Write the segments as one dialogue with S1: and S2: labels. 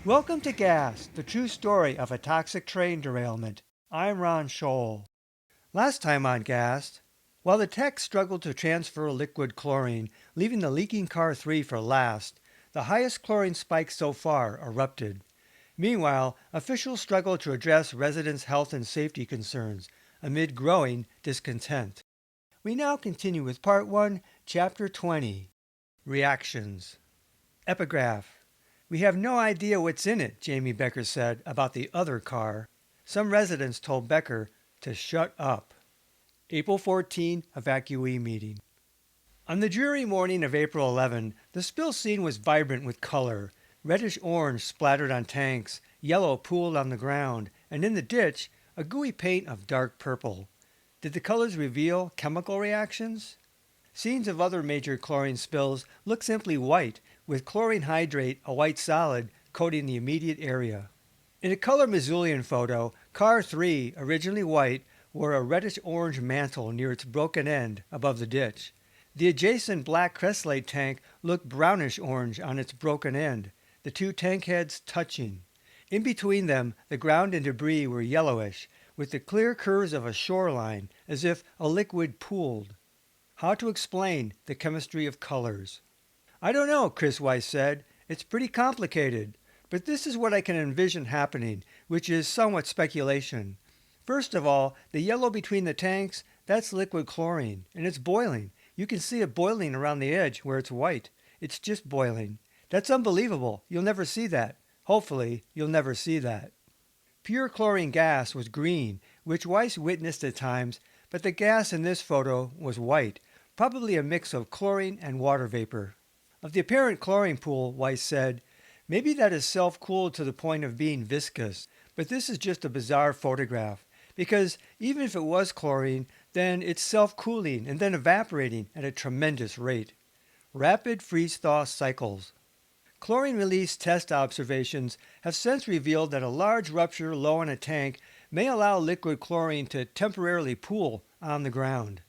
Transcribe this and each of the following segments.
S1: Welcome to Gas, the true story of a toxic train derailment. I'm Ron Scholl. Last time on Gas, while the tech struggled to transfer liquid chlorine, leaving the leaking car 3 for last, the highest chlorine spike so far erupted. Meanwhile, officials struggled to address residents' health and safety concerns amid growing discontent. We now continue with Part 1, Chapter 20, Reactions. Epigraph. We have no idea what's in it, Jamie Becker said about the other car. Some residents told Becker to shut up. April 14, evacuee meeting. On the dreary morning of April 11, the spill scene was vibrant with color. Reddish orange splattered on tanks, yellow pooled on the ground, and in the ditch, a gooey paint of dark purple. Did the colors reveal chemical reactions? Scenes of other major chlorine spills look simply white, with chlorine hydrate, a white solid, coating the immediate area. In a color Missoulian photo, Car 3, originally white, wore a reddish-orange mantle near its broken end above the ditch. The adjacent black cresylate tank looked brownish-orange on its broken end, the two tank heads touching. In between them, the ground and debris were yellowish, with the clear curves of a shoreline, as if a liquid pooled. How to explain the chemistry of colors? I don't know, Chris Weiss said. It's pretty complicated. But this is what I can envision happening, which is somewhat speculation. First of all, the yellow between the tanks, that's liquid chlorine, and it's boiling. You can see it boiling around the edge where it's white. It's just boiling. That's unbelievable. You'll never see that. Hopefully, you'll never see that. Pure chlorine gas was green, which Weiss witnessed at times, but the gas in this photo was white, probably a mix of chlorine and water vapor. Of the apparent chlorine pool, Weiss said, maybe that is self-cooled to the point of being viscous, but this is just a bizarre photograph, because even if it was chlorine, then it's self-cooling and then evaporating at a tremendous rate. Rapid freeze-thaw cycles. Chlorine release test observations have since revealed that a large rupture low in a tank may allow liquid chlorine to temporarily pool on the ground.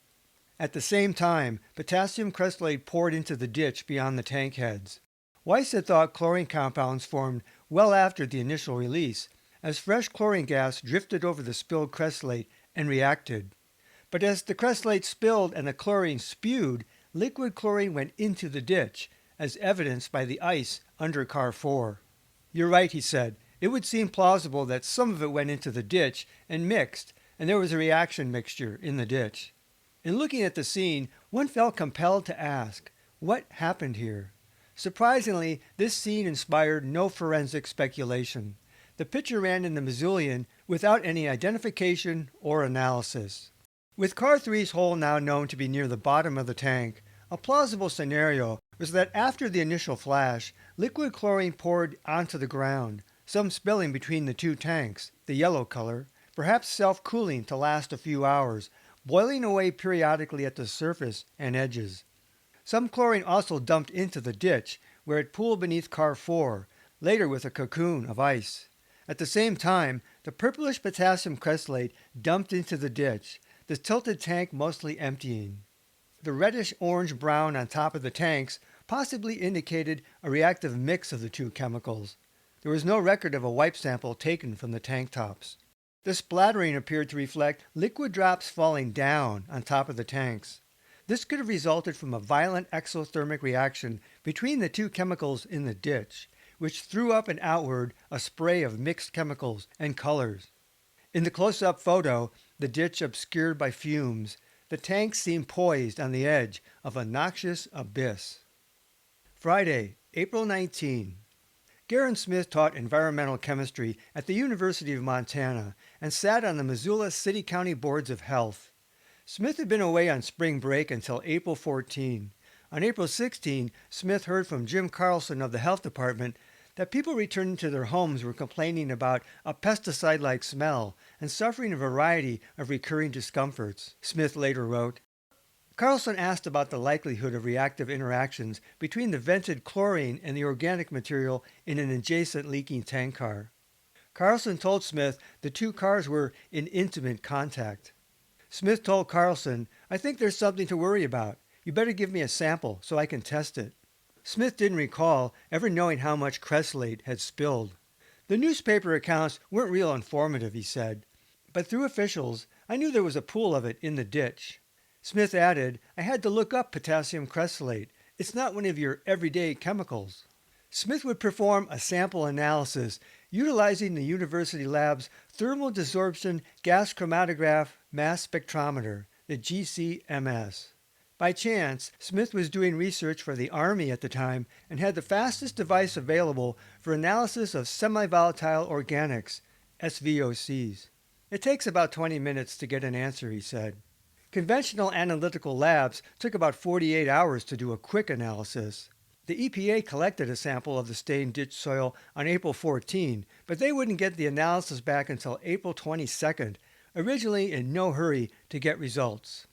S1: At the same time, potassium cresylate poured into the ditch beyond the tank heads. Weiss had thought chlorine compounds formed well after the initial release, as fresh chlorine gas drifted over the spilled cresylate and reacted. But as the cresylate spilled and the chlorine spewed, liquid chlorine went into the ditch, as evidenced by the ice under Car 4. You're right, he said. It would seem plausible that some of it went into the ditch and mixed, and there was a reaction mixture in the ditch. In looking at the scene, one felt compelled to ask, what happened here? Surprisingly, this scene inspired no forensic speculation. The picture ran in the Missoulian without any identification or analysis. With Car 3's hole now known to be near the bottom of the tank, a plausible scenario was that after the initial flash, liquid chlorine poured onto the ground, some spilling between the two tanks, the yellow color, perhaps self-cooling to last a few hours, boiling away periodically at the surface and edges. Some chlorine also dumped into the ditch, where it pooled beneath Car 4, later with a cocoon of ice. At the same time, the purplish potassium cresylate dumped into the ditch, the tilted tank mostly emptying. The reddish orange-brown on top of the tanks possibly indicated a reactive mix of the two chemicals. There was no record of a wipe sample taken from the tank tops. The splattering appeared to reflect liquid drops falling down on top of the tanks. This could have resulted from a violent exothermic reaction between the two chemicals in the ditch, which threw up and outward a spray of mixed chemicals and colors. In the close-up photo, the ditch obscured by fumes, the tanks seemed poised on the edge of a noxious abyss. Friday, April 19. Garon Smith taught environmental chemistry at the University of Montana and sat on the Missoula City-County Boards of Health. Smith had been away on spring break until April 14. On April 16, Smith heard from Jim Carlson of the Health Department that people returning to their homes were complaining about a pesticide-like smell and suffering a variety of recurring discomforts, Smith later wrote. Carlson asked about the likelihood of reactive interactions between the vented chlorine and the organic material in an adjacent leaking tank car. Carlson told Smith the two cars were in intimate contact. Smith told Carlson, "I think there's something to worry about. You better give me a sample so I can test it." Smith didn't recall ever knowing how much cresylate had spilled. The newspaper accounts weren't real informative, he said, but through officials, I knew there was a pool of it in the ditch. Smith added, I had to look up potassium cresylate. It's not one of your everyday chemicals. Smith would perform a sample analysis utilizing the university lab's thermal desorption gas chromatograph mass spectrometer, the GCMS. By chance, Smith was doing research for the Army at the time and had the fastest device available for analysis of semi-volatile organics, SVOCs. It takes about 20 minutes to get an answer, he said. Conventional analytical labs took about 48 hours to do a quick analysis. The EPA collected a sample of the stained ditch soil on April 14, but they wouldn't get the analysis back until April 22nd, originally in no hurry to get results.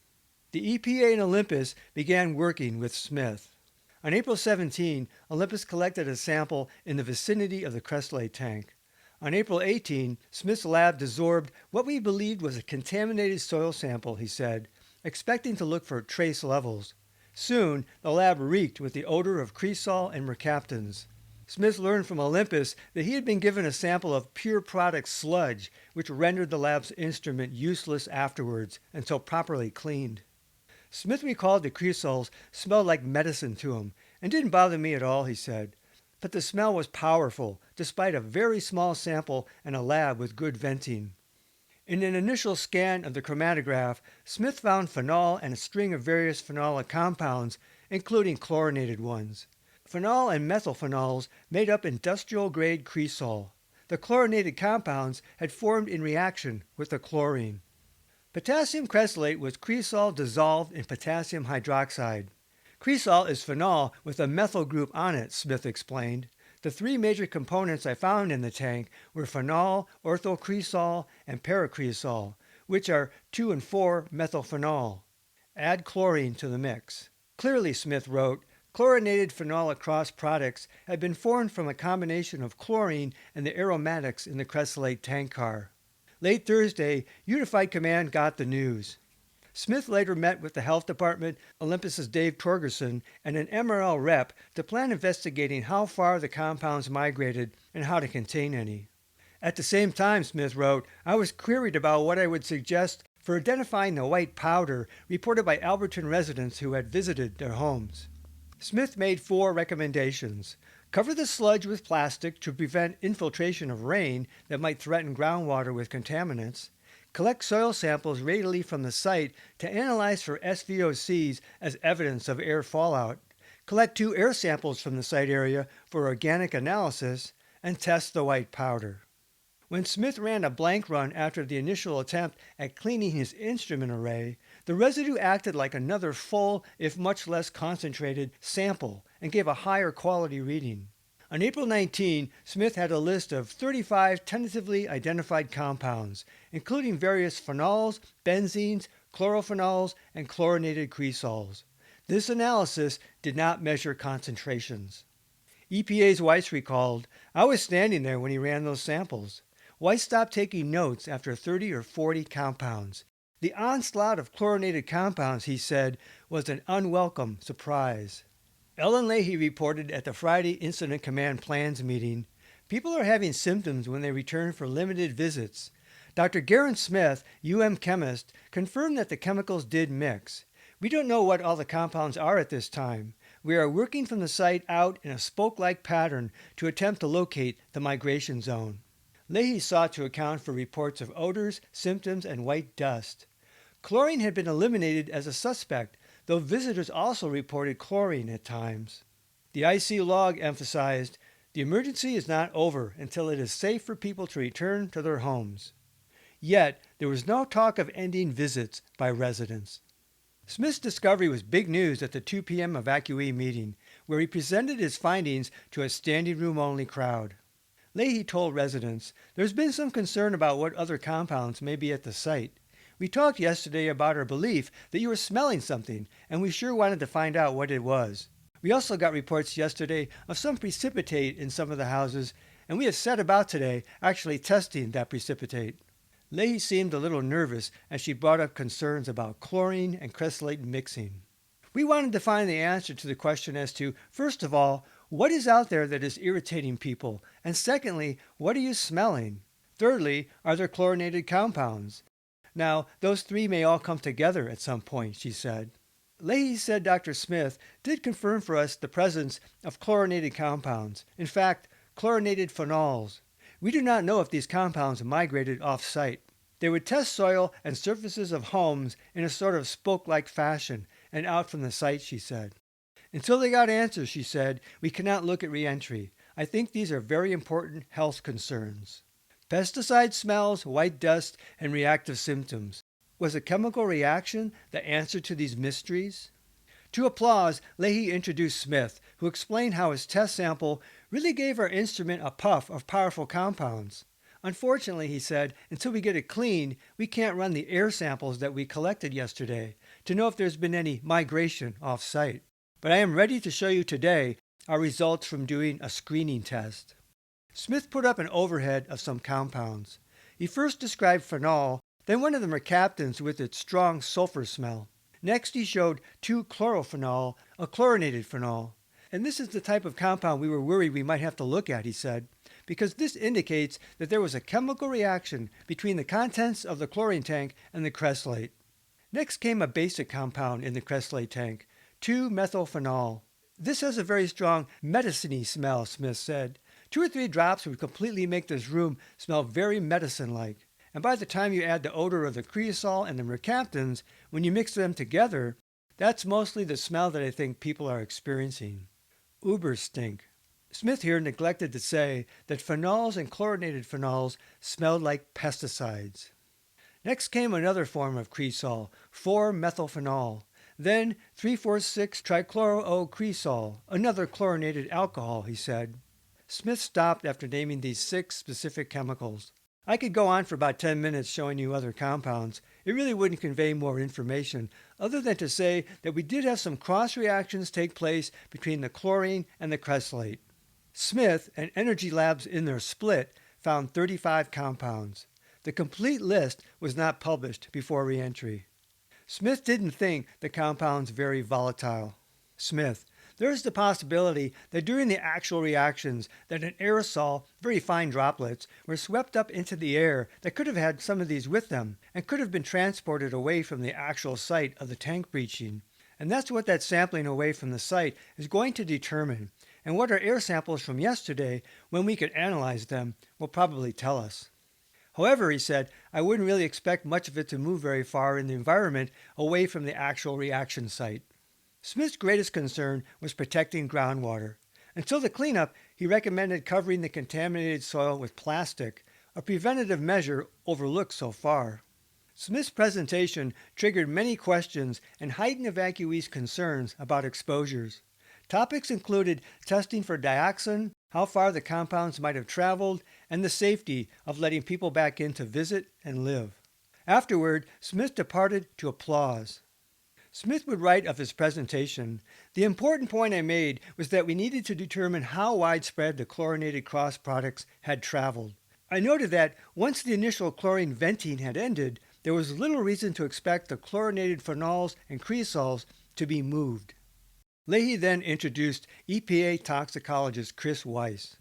S1: The EPA and Olympus began working with Smith. On April 17, Olympus collected a sample in the vicinity of the cresylate tank. On April 18, Smith's lab desorbed what we believed was a contaminated soil sample, he said, expecting to look for trace levels. Soon, the lab reeked with the odor of cresol and mercaptans. Smith learned from Olympus that he had been given a sample of pure product sludge, which rendered the lab's instrument useless afterwards until properly cleaned. Smith recalled the cresols smelled like medicine to him and didn't bother me at all, he said. But the smell was powerful, despite a very small sample and a lab with good venting. In an initial scan of the chromatograph, Smith found phenol and a string of various phenolic compounds, including chlorinated ones. Phenol and methylphenols made up industrial-grade cresol. The chlorinated compounds had formed in reaction with the chlorine. Potassium cresylate was cresol dissolved in potassium hydroxide. Cresol is phenol with a methyl group on it, Smith explained. The three major components I found in the tank were phenol, orthocresol, and paracresol, which are 2 and 4-methylphenol. Add chlorine to the mix. Clearly, Smith wrote, chlorinated phenolic cross products had been formed from a combination of chlorine and the aromatics in the cresylate tank car. Late Thursday, Unified Command got the news. Smith later met with the Health Department, Olympus's Dave Torgerson, and an MRL rep to plan investigating how far the compounds migrated and how to contain any. At the same time, Smith wrote, I was queried about what I would suggest for identifying the white powder reported by Alberton residents who had visited their homes. Smith made 4 recommendations. Cover the sludge with plastic to prevent infiltration of rain that might threaten groundwater with contaminants. Collect soil samples radially from the site to analyze for SVOCs as evidence of air fallout. Collect 2 air samples from the site area for organic analysis, and test the white powder. When Smith ran a blank run after the initial attempt at cleaning his instrument array, the residue acted like another full, if much less concentrated, sample and gave a higher quality reading. On April 19, Smith had a list of 35 tentatively identified compounds, including various phenols, benzenes, chlorophenols, and chlorinated cresols. This analysis did not measure concentrations. EPA's Weiss recalled, I was standing there when he ran those samples. Weiss stopped taking notes after 30 or 40 compounds. The onslaught of chlorinated compounds, he said, was an unwelcome surprise. Ellen Leahy reported at the Friday Incident Command Plans meeting, people are having symptoms when they return for limited visits. Dr. Garon Smith, chemist, confirmed that the chemicals did mix. We don't know what all the compounds are at this time. We are working from the site out in a spoke-like pattern to attempt to locate the migration zone. Leahy sought to account for reports of odors, symptoms, and white dust. Chlorine had been eliminated as a suspect, though visitors also reported chlorine at times. The IC log emphasized, the emergency is not over until it is safe for people to return to their homes. Yet, there was no talk of ending visits by residents. Smith's discovery was big news at the 2 p.m. evacuee meeting, where he presented his findings to a standing room-only crowd. Leahy told residents, there's been some concern about what other compounds may be at the site. We talked yesterday about our belief that you were smelling something, and we sure wanted to find out what it was. We also got reports yesterday of some precipitate in some of the houses, and we have set about today actually testing that precipitate. Leahy seemed a little nervous as she brought up concerns about chlorine and cresylate mixing. We wanted to find the answer to the question as to, first of all, What is out there that is irritating people? And secondly, what are you smelling? Thirdly, are there chlorinated compounds? Now, those three may all come together at some point, she said. Leahy said Dr. Smith did confirm for us the presence of chlorinated compounds. In fact, chlorinated phenols. We do not know if these compounds migrated off-site. They would test soil and surfaces of homes in a sort of spoke-like fashion and out from the site, she said. Until they got answers, she said, we cannot look at reentry. I think these are very important health concerns. Pesticide smells, white dust, and reactive symptoms. Was a chemical reaction the answer to these mysteries? To applause, Leahy introduced Smith, who explained how his test sample really gave our instrument a puff of powerful compounds. Unfortunately, he said, until we get it clean, we can't run the air samples that we collected yesterday to know if there's been any migration off-site. But I am ready to show you today our results from doing a screening test. Smith put up an overhead of some compounds. He first described phenol, then one of the mercaptans with its strong sulfur smell. Next he showed 2-chlorophenol, a chlorinated phenol. And this is the type of compound we were worried we might have to look at, he said, because this indicates that there was a chemical reaction between the contents of the chlorine tank and the cresylate. Next came a basic compound in the cresylate tank, 2-methylphenol. This has a very strong medicine-y smell, Smith said. 2 or 3 drops would completely make this room smell very medicine-like. And by the time you add the odor of the cresol and the mercaptans, when you mix them together, that's mostly the smell that I think people are experiencing. Uber stink. Smith here neglected to say that phenols and chlorinated phenols smelled like pesticides. Next came another form of cresol, 4-methylphenol. Then 3,4,6-trichloro-cresol, another chlorinated alcohol, he said. Smith stopped after naming these 6 specific chemicals. I could go on for about 10 minutes showing you other compounds. It really wouldn't convey more information, other than to say that we did have some cross-reactions take place between the chlorine and the cresylate. Smith and Energy Labs in their split found 35 compounds. The complete list was not published before reentry. Smith didn't think the compounds very volatile. Smith: there is the possibility that during the actual reactions that an aerosol, very fine droplets, were swept up into the air that could have had some of these with them and could have been transported away from the actual site of the tank breaching. And that's what that sampling away from the site is going to determine, and what our air samples from yesterday, when we could analyze them, will probably tell us. However, he said, I wouldn't really expect much of it to move very far in the environment away from the actual reaction site. Smith's greatest concern was protecting groundwater. Until the cleanup, he recommended covering the contaminated soil with plastic, a preventative measure overlooked so far. Smith's presentation triggered many questions and heightened evacuees' concerns about exposures. Topics included testing for dioxin, how far the compounds might have traveled, and the safety of letting people back in to visit and live. Afterward, Smith departed to applause. Smith would write of his presentation, the important point I made was that we needed to determine how widespread the chlorinated cross products had traveled. I noted that once the initial chlorine venting had ended, there was little reason to expect the chlorinated phenols and cresols to be moved. Leahy then introduced EPA toxicologist Chris Weiss.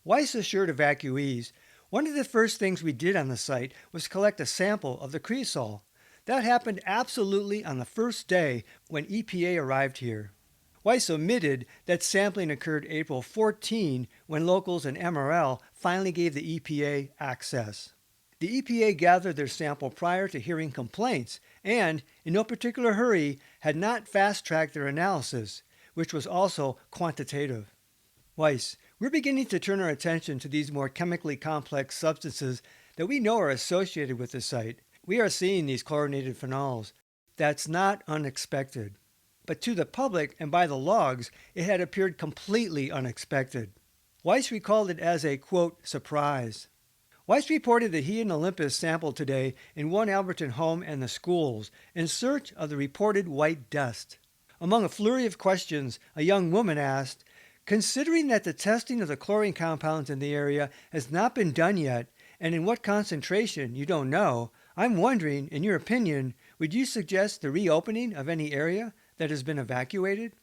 S1: Weiss assured evacuees, one of the first things we did on the site was collect a sample of the cresol. That happened absolutely on the first day when EPA arrived here. Weiss omitted that sampling occurred April 14 when locals and MRL finally gave the EPA access. The EPA gathered their sample prior to hearing complaints and, in no particular hurry, had not fast-tracked their analysis, which was also quantitative. Weiss: we're beginning to turn our attention to these more chemically complex substances that we know are associated with the site. We are seeing these chlorinated phenols. That's not unexpected. But to the public and by the logs, it had appeared completely unexpected. Weiss recalled it as a, quote, surprise. Weiss reported that he and Olympus sampled today in one Alberton home and the schools in search of the reported white dust. Among a flurry of questions, a young woman asked, considering that the testing of the chlorine compounds in the area has not been done yet, and in what concentration you don't know, I'm wondering, in your opinion, would you suggest the reopening of any area that has been evacuated?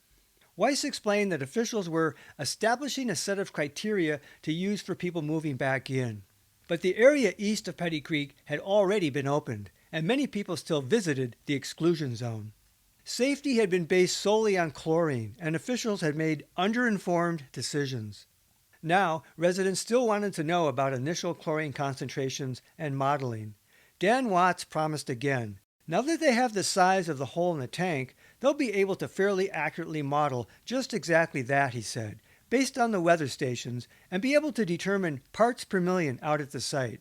S1: Weiss explained that officials were establishing a set of criteria to use for people moving back in. But the area east of Petty Creek had already been opened, and many people still visited the exclusion zone. Safety had been based solely on chlorine, and officials had made underinformed decisions. Now, residents still wanted to know about initial chlorine concentrations and modeling. Dan Watts promised again. Now that they have the size of the hole in the tank, they'll be able to fairly accurately model just exactly that, he said, based on the weather stations, and be able to determine parts per million out at the site.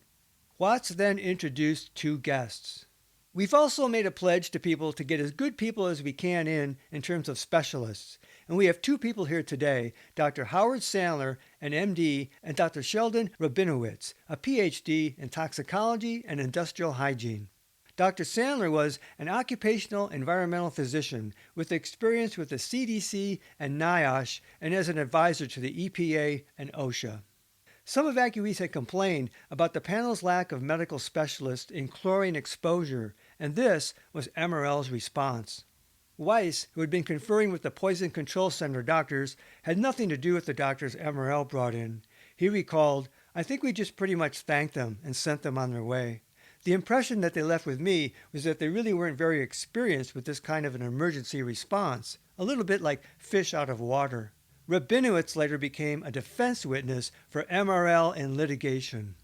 S1: Watts then introduced two guests. We've also made a pledge to people to get as good people as we can in terms of specialists. And we have two people here today, Dr. Howard Sandler, an MD, and Dr. Sheldon Rabinowitz, a PhD in toxicology and industrial hygiene. Dr. Sandler was an occupational environmental physician with experience with the CDC and NIOSH and as an advisor to the EPA and OSHA. Some evacuees had complained about the panel's lack of medical specialists in chlorine exposure, and this was MRL's response. Weiss, who had been conferring with the Poison Control Center doctors, had nothing to do with the doctors MRL brought in. He recalled, "I think we just pretty much thanked them and sent them on their way. The impression that they left with me was that they really weren't very experienced with this kind of an emergency response, a little bit like fish out of water." Rabinowitz later became a defense witness for MRL in litigation.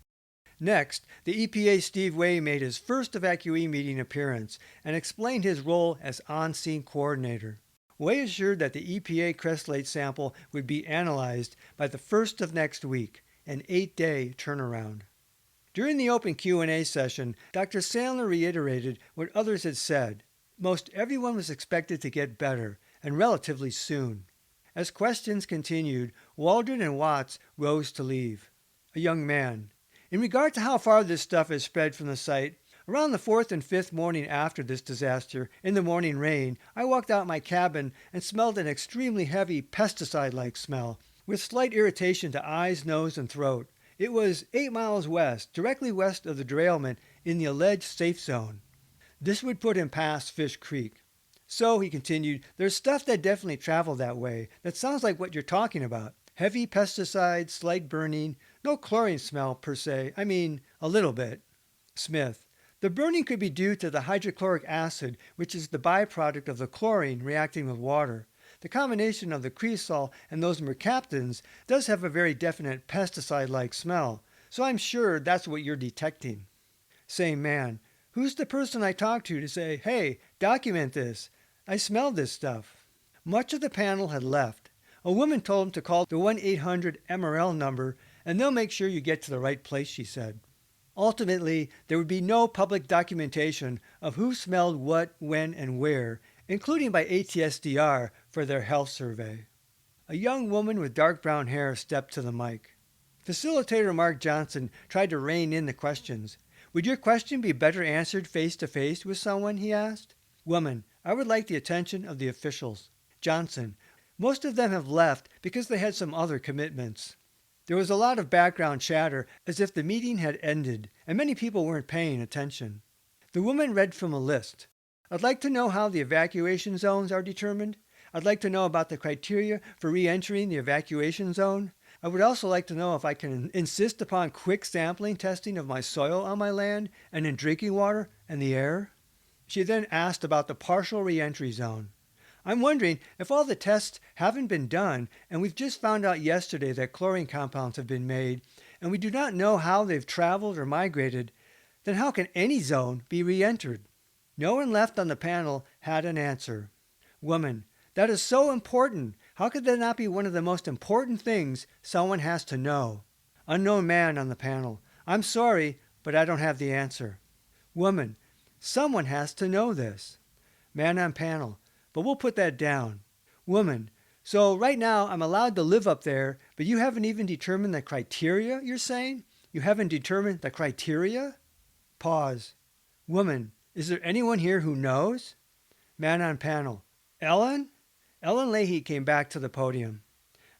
S1: Next, the EPA Steve Way made his first evacuee meeting appearance and explained his role as on-scene coordinator. Way assured that the EPA cresylate sample would be analyzed by the first of next week, an 8-day turnaround. During the open Q&A session, Dr. Sandler reiterated what others had said. Most everyone was expected to get better, and relatively soon. As questions continued, Waldron and Watts rose to leave. A young man. In regard to how far this stuff has spread from the site, around the 4th and 5th morning after this disaster, in the morning rain, I walked out my cabin and smelled an extremely heavy pesticide-like smell, with slight irritation to eyes, nose, and throat. It was 8 miles west, directly west of the derailment in the alleged safe zone. This would put him past Fish Creek. So, he continued, there's stuff that definitely traveled that way. That sounds like what you're talking about. Heavy pesticides, slight burning, no chlorine smell per se. I mean, a little bit. Smith. The burning could be due to the hydrochloric acid, which is the byproduct of the chlorine reacting with water. The combination of the cresol and those mercaptans does have a very definite pesticide-like smell, so I'm sure that's what you're detecting. Same man. Who's the person I talked to say, hey, document this? I smelled this stuff. Much of the panel had left. A woman told him to call the 1-800-MRL number and they'll make sure you get to the right place, she said. Ultimately, there would be no public documentation of who smelled what, when, and where, including by ATSDR for their health survey. A young woman with dark brown hair stepped to the mic. Facilitator Mark Johnson tried to rein in the questions. Would your question be better answered face-to-face with someone, he asked. Woman, I would like the attention of the officials. Johnson, most of them have left because they had some other commitments. There was a lot of background chatter as if the meeting had ended, and many people weren't paying attention. The woman read from a list. I'd like to know how the evacuation zones are determined. I'd like to know about the criteria for re-entering the evacuation zone. I would also like to know if I can insist upon quick sampling testing of my soil on my land and in drinking water and the air. She then asked about the partial re-entry zone. I'm wondering if all the tests haven't been done and we've just found out yesterday that chlorine compounds have been made and we do not know how they've traveled or migrated, then how can any zone be re-entered? No one left on the panel had an answer. Woman, that is so important. How could that not be one of the most important things someone has to know? Unknown man on the panel. I'm sorry, but I don't have the answer. Woman, someone has to know this. Man on panel. But we'll put that down. Woman, so right now I'm allowed to live up there, but you haven't even determined the criteria, you're saying? You haven't determined the criteria? Pause. Woman, is there anyone here who knows? Man on panel. Ellen? Ellen Leahy came back to the podium.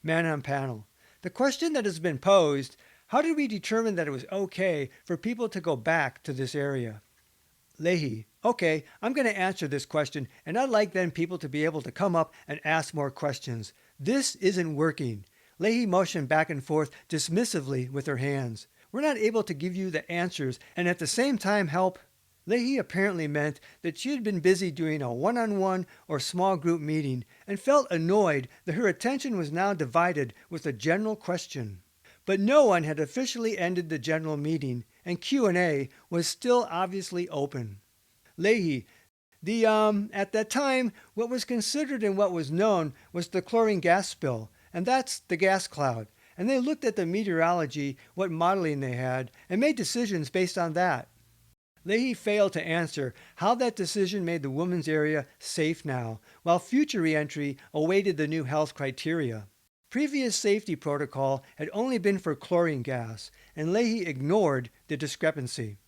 S1: Man on panel. The question that has been posed, how did we determine that it was okay for people to go back to this area? Leahy. Okay, I'm going to answer this question, and I'd like then people to be able to come up and ask more questions. This isn't working. Leahy motioned back and forth dismissively with her hands. We're not able to give you the answers and at the same time help. Leahy apparently meant that she had been busy doing a one-on-one or small group meeting and felt annoyed that her attention was now divided with a general question. But no one had officially ended the general meeting, and Q&A was still obviously open. Leahy, at that time, what was considered and what was known was the chlorine gas spill, and that's the gas cloud. And they looked at the meteorology, what modeling they had, and made decisions based on that. Leahy failed to answer how that decision made the women's area safe now, while future reentry awaited the new health criteria. Previous safety protocol had only been for chlorine gas, and Leahy ignored the discrepancy.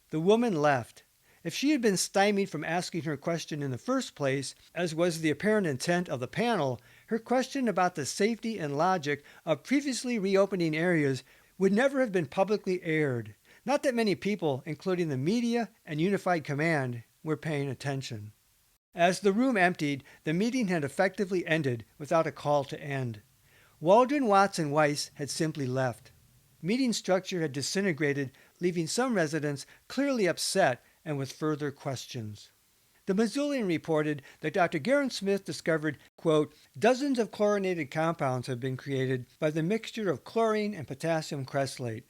S1: The woman left. If she had been stymied from asking her question in the first place, as was the apparent intent of the panel, her question about the safety and logic of previously reopening areas would never have been publicly aired. Not that many people, including the media and unified command, were paying attention. As the room emptied, the meeting had effectively ended without a call to end. Waldron, Watts, and Weiss had simply left. Meeting structure had disintegrated, leaving some residents clearly upset and with further questions. The Missoulian reported that Dr. Garon Smith discovered, quote, dozens of chlorinated compounds have been created by the mixture of chlorine and potassium cresylate.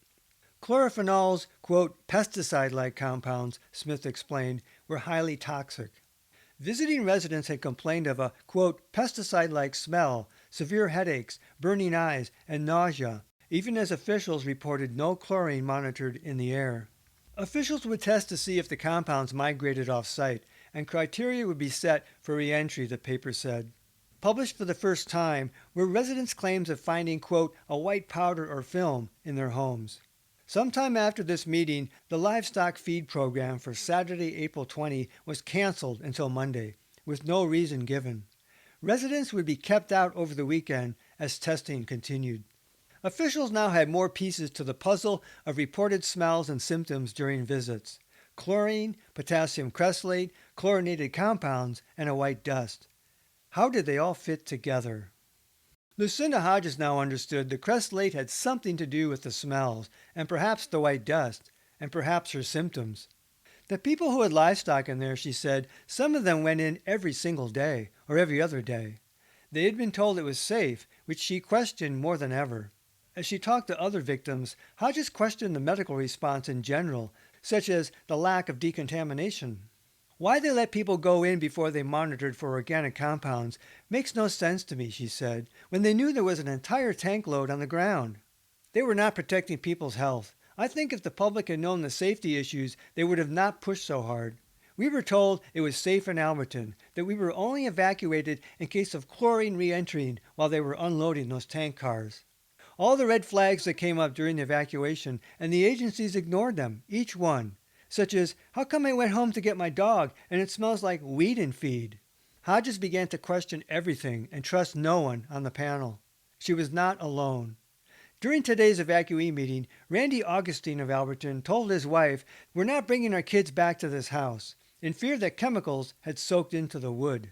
S1: Chlorophenols, quote, pesticide-like compounds, Smith explained, were highly toxic. Visiting residents had complained of a, quote, pesticide-like smell, severe headaches, burning eyes, and nausea, even as officials reported no chlorine monitored in the air. Officials would test to see if the compounds migrated off-site, and criteria would be set for reentry, the paper said. Published for the first time were residents' claims of finding, quote, a white powder or film in their homes. Sometime after this meeting, the livestock feed program for Saturday, April 20 was canceled until Monday, with no reason given. Residents would be kept out over the weekend as testing continued. Officials now had more pieces to the puzzle of reported smells and symptoms during visits. Chlorine, potassium cresylate, chlorinated compounds, and a white dust. How did they all fit together? Lucinda Hodges now understood the cresylate had something to do with the smells, and perhaps the white dust, and perhaps her symptoms. The people who had livestock in there, she said, some of them went in every single day, or every other day. They had been told it was safe, which she questioned more than ever. As she talked to other victims, Hodges questioned the medical response in general, such as the lack of decontamination. Why they let people go in before they monitored for organic compounds makes no sense to me, she said, when they knew there was an entire tank load on the ground. They were not protecting people's health. I think if the public had known the safety issues, they would have not pushed so hard. We were told it was safe in Alberton, that we were only evacuated in case of chlorine re-entering while they were unloading those tank cars. All the red flags that came up during the evacuation, and the agencies ignored them, each one. Such as, how come I went home to get my dog and it smells like weed in feed? Hodges began to question everything and trust no one on the panel. She was not alone. During today's evacuee meeting, Randy Augustine of Alberton told his wife, we're not bringing our kids back to this house, in fear that chemicals had soaked into the wood.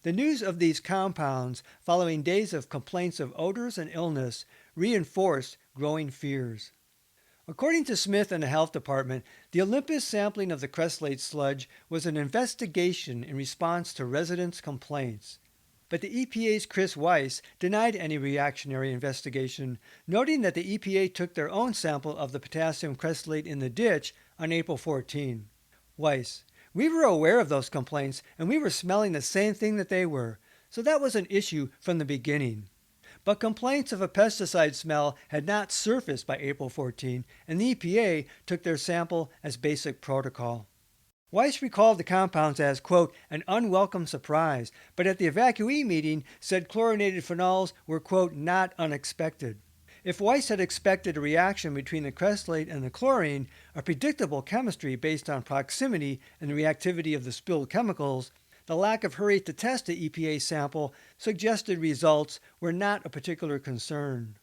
S1: The news of these compounds, following days of complaints of odors and illness, reinforced growing fears. According to Smith and the health department, the Olympus sampling of the cresylate sludge was an investigation in response to residents' complaints. But the EPA's Chris Weiss denied any reactionary investigation, noting that the EPA took their own sample of the potassium cresylate in the ditch on April 14. Weiss, we were aware of those complaints and we were smelling the same thing that they were, so that was an issue from the beginning. But complaints of a pesticide smell had not surfaced by April 14, and the EPA took their sample as basic protocol. Weiss recalled the compounds as, quote, an unwelcome surprise, but at the evacuee meeting said chlorinated phenols were, quote, not unexpected. If Weiss had expected a reaction between the cresylate and the chlorine, a predictable chemistry based on proximity and the reactivity of the spilled chemicals, the lack of hurry to test the EPA sample suggested results were not a particular concern.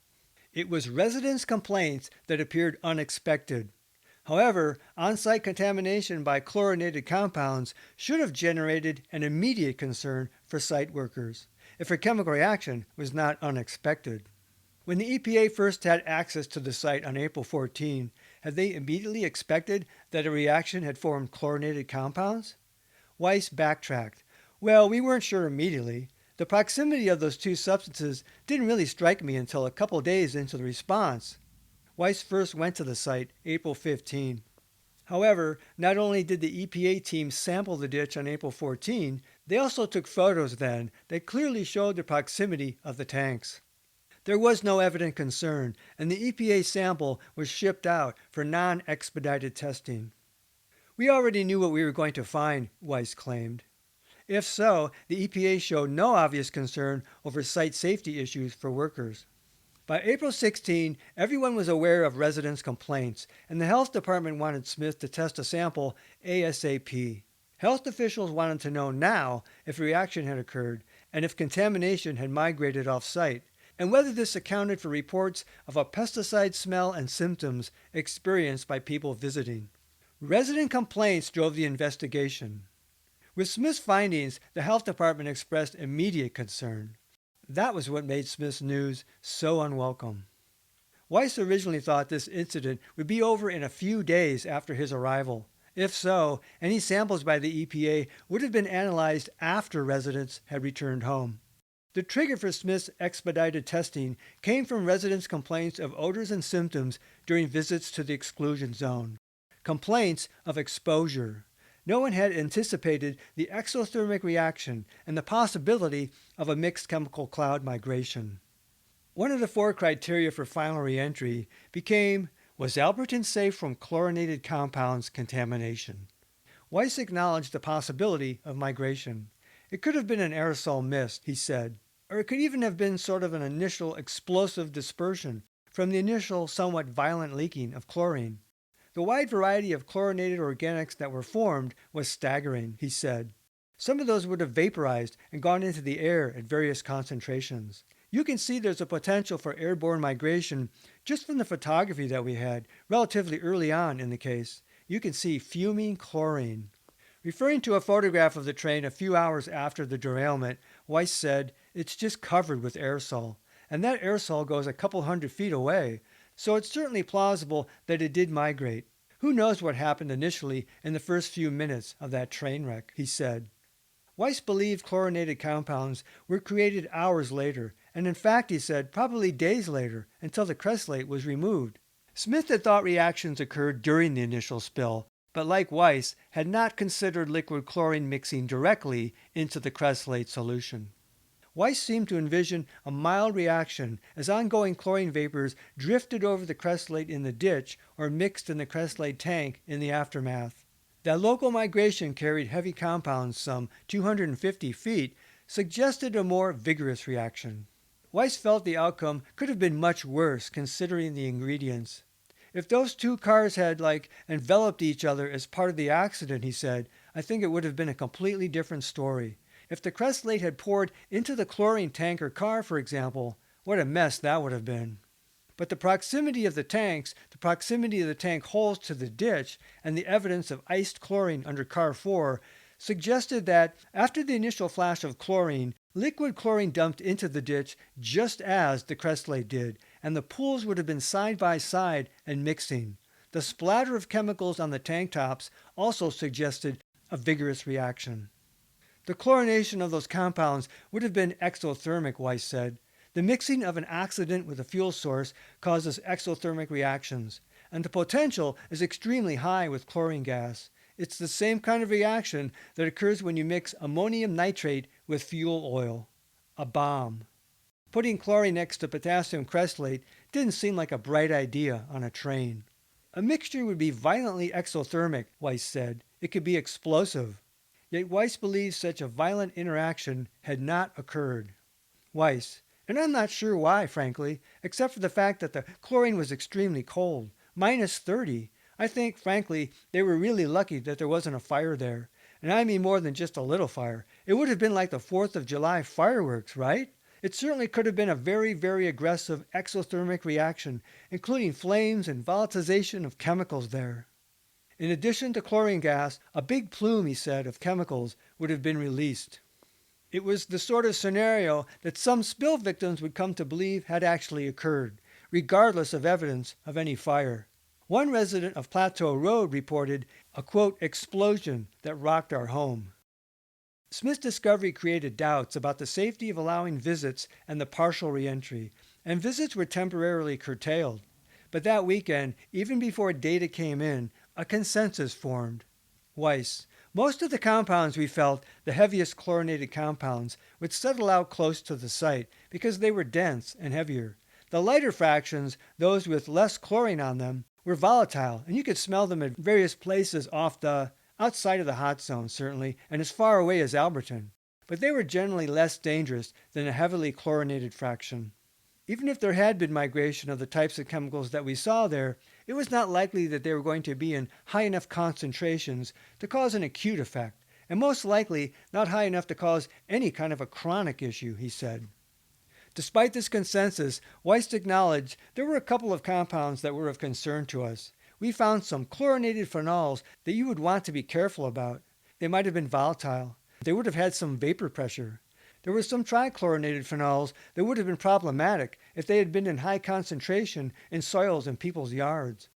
S1: It was residents' complaints that appeared unexpected. However, on-site contamination by chlorinated compounds should have generated an immediate concern for site workers if a chemical reaction was not unexpected. When the EPA first had access to the site on April 14, had they immediately expected that a reaction had formed chlorinated compounds? Weiss backtracked. Well, we weren't sure immediately. The proximity of those two substances didn't really strike me until a couple days into the response. Weiss first went to the site April 15. However, not only did the EPA team sample the ditch on April 14, they also took photos then that clearly showed the proximity of the tanks. There was no evident concern, and the EPA sample was shipped out for non-expedited testing. We already knew what we were going to find, Weiss claimed. If so, the EPA showed no obvious concern over site safety issues for workers. By April 16, everyone was aware of residents' complaints, and the health department wanted Smith to test a sample ASAP. Health officials wanted to know now if a reaction had occurred and if contamination had migrated off-site, and whether this accounted for reports of a pesticide smell and symptoms experienced by people visiting. Resident complaints drove the investigation. With Smith's findings, the health department expressed immediate concern. That was what made Smith's news so unwelcome. Weiss originally thought this incident would be over in a few days after his arrival. If so, any samples by the EPA would have been analyzed after residents had returned home. The trigger for Smith's expedited testing came from residents' complaints of odors and symptoms during visits to the exclusion zone. Complaints of exposure. No one had anticipated the exothermic reaction and the possibility of a mixed chemical cloud migration. One of the 4 criteria for final reentry became, was Alberton safe from chlorinated compounds contamination? Weiss acknowledged the possibility of migration. It could have been an aerosol mist, he said, or it could even have been sort of an initial explosive dispersion from the initial somewhat violent leaking of chlorine. The wide variety of chlorinated organics that were formed was staggering, he said. Some of those would have vaporized and gone into the air at various concentrations. You can see there's a potential for airborne migration just from the photography that we had relatively early on in the case. You can see fuming chlorine. Referring to a photograph of the train a few hours after the derailment, Weiss said, it's just covered with aerosol, and that aerosol goes a couple hundred feet away. So it's certainly plausible that it did migrate. Who knows what happened initially in the first few minutes of that train wreck, he said. Weiss believed chlorinated compounds were created hours later, and in fact, he said, probably days later, until the cresylate was removed. Smith had thought reactions occurred during the initial spill, but like Weiss, had not considered liquid chlorine mixing directly into the cresylate solution. Weiss seemed to envision a mild reaction as ongoing chlorine vapors drifted over the cresylate in the ditch or mixed in the cresylate tank in the aftermath. That local migration carried heavy compounds some 250 feet suggested a more vigorous reaction. Weiss felt the outcome could have been much worse considering the ingredients. If those 2 cars had, enveloped each other as part of the accident, he said, I think it would have been a completely different story. If the cresylate had poured into the chlorine tank or car, for example, what a mess that would have been. But the proximity of the tanks, the proximity of the tank holes to the ditch, and the evidence of iced chlorine under car 4 suggested that after the initial flash of chlorine, liquid chlorine dumped into the ditch just as the cresylate did, and the pools would have been side by side and mixing. The splatter of chemicals on the tank tops also suggested a vigorous reaction. The chlorination of those compounds would have been exothermic, Weiss said. The mixing of an oxidant with a fuel source causes exothermic reactions, and the potential is extremely high with chlorine gas. It's the same kind of reaction that occurs when you mix ammonium nitrate with fuel oil. A bomb. Putting chlorine next to potassium cresylate didn't seem like a bright idea on a train. A mixture would be violently exothermic, Weiss said. It could be explosive. Yet Weiss believes such a violent interaction had not occurred. Weiss, and I'm not sure why, frankly, except for the fact that the chlorine was extremely cold, -30. I think, frankly, they were really lucky that there wasn't a fire there. And I mean more than just a little fire. It would have been like the 4th of July fireworks, right? It certainly could have been a very, very aggressive exothermic reaction, including flames and volatilization of chemicals there. In addition to chlorine gas, a big plume, he said, of chemicals would have been released. It was the sort of scenario that some spill victims would come to believe had actually occurred, regardless of evidence of any fire. One resident of Plateau Road reported a, quote, explosion that rocked our home. Smith's discovery created doubts about the safety of allowing visits and the partial reentry, and visits were temporarily curtailed. But that weekend, even before data came in, a consensus formed. Weiss: most of the compounds we felt, the heaviest chlorinated compounds, would settle out close to the site because they were dense and heavier. The lighter fractions, those with less chlorine on them, were volatile, and you could smell them at various places outside of the hot zone, certainly, and as far away as Alberton. But they were generally less dangerous than a heavily chlorinated fraction. Even if there had been migration of the types of chemicals that we saw there, it was not likely that they were going to be in high enough concentrations to cause an acute effect, and most likely not high enough to cause any kind of a chronic issue, he said. Despite this consensus, Weiss acknowledged there were a couple of compounds that were of concern to us. We found some chlorinated phenols that you would want to be careful about. They might have been volatile. They would have had some vapor pressure. There were some trichlorinated phenols that would have been problematic if they had been in high concentration in soils in people's yards.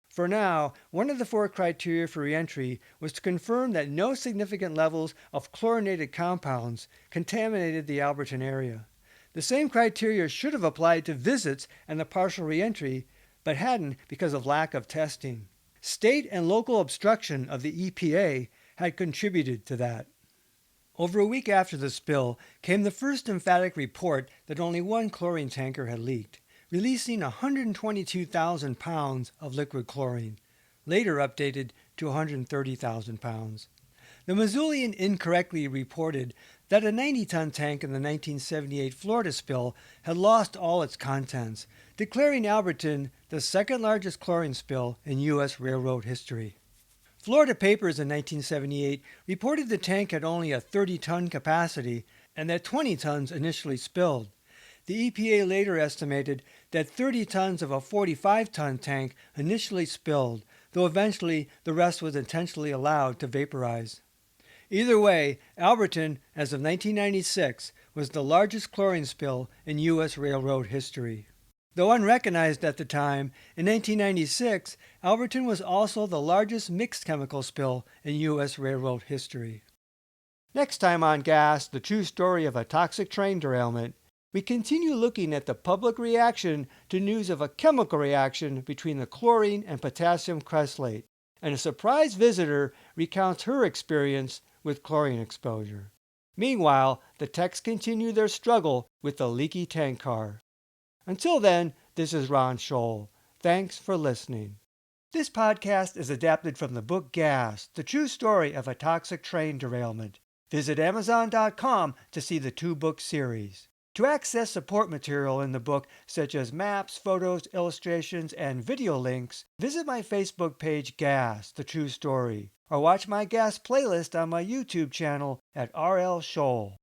S1: For now, one of the 4 criteria for reentry was to confirm that no significant levels of chlorinated compounds contaminated the Alberton area. The same criteria should have applied to visits and the partial reentry, but hadn't because of lack of testing. State and local obstruction of the EPA had contributed to that. Over a week after the spill came the first emphatic report that only one chlorine tanker had leaked, releasing 122,000 pounds of liquid chlorine, later updated to 130,000 pounds. The Missoulian incorrectly reported that a 90-ton tank in the 1978 Florida spill had lost all its contents, declaring Alberton the second largest chlorine spill in U.S. railroad history. Florida papers in 1978 reported the tank had only a 30-ton capacity and that 20 tons initially spilled. The EPA later estimated that 30 tons of a 45-ton tank initially spilled, though eventually the rest was intentionally allowed to vaporize. Either way, Alberton, as of 1996, was the largest chlorine spill in U.S. railroad history. Though unrecognized at the time, in 1996, Alberton was also the largest mixed chemical spill in U.S. railroad history. Next time on Gas, the true story of a toxic train derailment, we continue looking at the public reaction to news of a chemical reaction between the chlorine and potassium cresylate, and a surprise visitor recounts her experience with chlorine exposure. Meanwhile, the techs continue their struggle with the leaky tank car. Until then, this is Ron Scholl. Thanks for listening. This podcast is adapted from the book Gas, the true story of a toxic train derailment. Visit Amazon.com to see the 2-book series. To access support material in the book, such as maps, photos, illustrations, and video links, visit my Facebook page Gas, the true story, or watch my Gas playlist on my YouTube channel at RL Scholl.